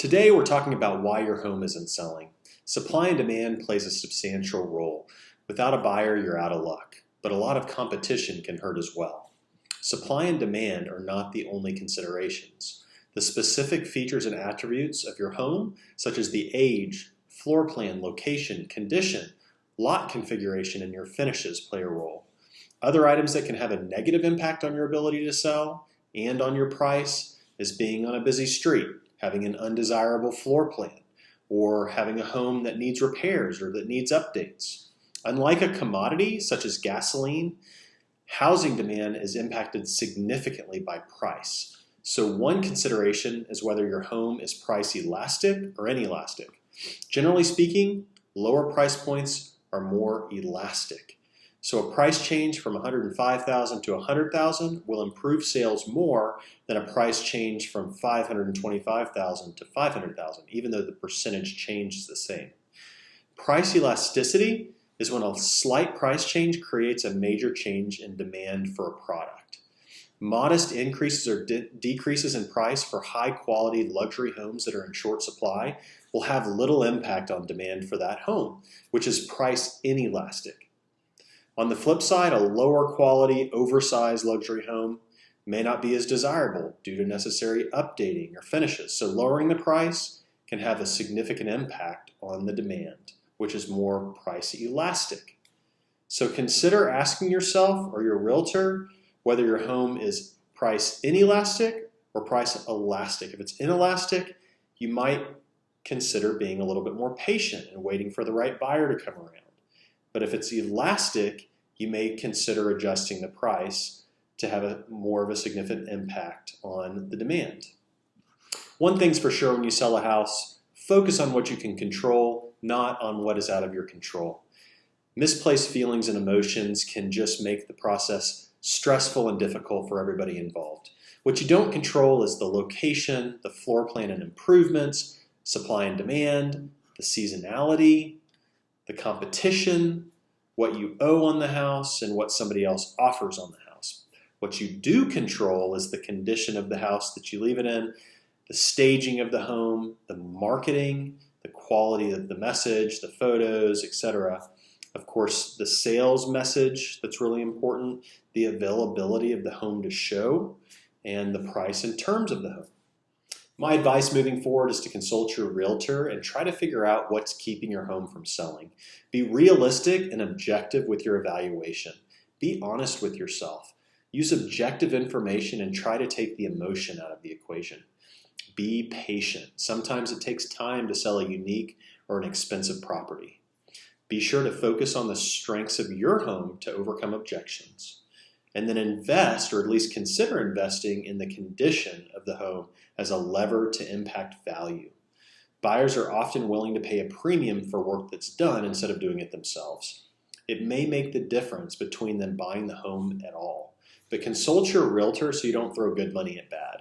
Today we're talking about why your home isn't selling. Supply and demand plays a substantial role. Without a buyer, you're out of luck, but a lot of competition can hurt as well. Supply and demand are not the only considerations. The specific features and attributes of your home, such as the age, floor plan, location, condition, lot configuration, and your finishes play a role. Other items that can have a negative impact on your ability to sell and on your price is being on a busy street, having an undesirable floor plan, or having a home that needs repairs or that needs updates. Unlike a commodity such as gasoline, housing demand is impacted significantly by price. So one consideration is whether your home is price elastic or inelastic. Generally speaking, lower price points are more elastic. So a price change from $105,000 to $100,000 will improve sales more than a price change from $525,000 to $500,000, even though the percentage change is the same. Price elasticity is when a slight price change creates a major change in demand for a product. Modest increases or decreases in price for high-quality luxury homes that are in short supply will have little impact on demand for that home, which is price inelastic. On the flip side, a lower quality, oversized luxury home may not be as desirable due to necessary updating or finishes. So lowering the price can have a significant impact on the demand, which is more price elastic. So consider asking yourself or your realtor whether your home is price inelastic or price elastic. If it's inelastic, you might consider being a little bit more patient and waiting for the right buyer to come around. But if it's elastic, you may consider adjusting the price to have more of a significant impact on the demand. One thing's for sure when you sell a house, focus on what you can control, not on what is out of your control. Misplaced feelings and emotions can just make the process stressful and difficult for everybody involved. What you don't control is the location, the floor plan and improvements, supply and demand, the seasonality, the competition, what you owe on the house, and what somebody else offers on the house. What you do control is the condition of the house that you leave it in, the staging of the home, the marketing, the quality of the message, the photos, etc. Of course, the sales message that's really important, the availability of the home to show, and the price and terms of the home. My advice moving forward is to consult your realtor and try to figure out what's keeping your home from selling. Be realistic and objective with your evaluation. Be honest with yourself. Use objective information and try to take the emotion out of the equation. Be patient. Sometimes it takes time to sell a unique or an expensive property. Be sure to focus on the strengths of your home to overcome objections. And then invest, or at least consider investing, in the condition of the home as a lever to impact value. Buyers are often willing to pay a premium for work that's done instead of doing it themselves. It may make the difference between them buying the home at all. But consult your realtor so you don't throw good money at bad.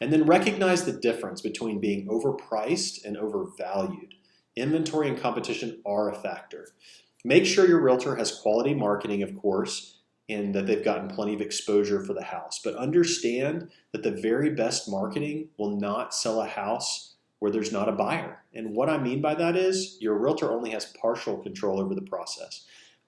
And then recognize the difference between being overpriced and overvalued. Inventory and competition are a factor. Make sure your realtor has quality marketing, of course, and that they've gotten plenty of exposure for the house. But understand that the very best marketing will not sell a house where there's not a buyer. And what I mean by that is your realtor only has partial control over the process.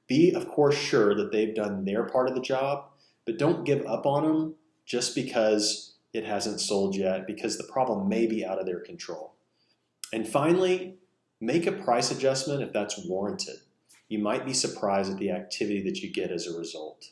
Be, of course, sure that they've done their part of the job, but don't give up on them just because it hasn't sold yet, because the problem may be out of their control. And finally, make a price adjustment if that's warranted. You might be surprised at the activity that you get as a result.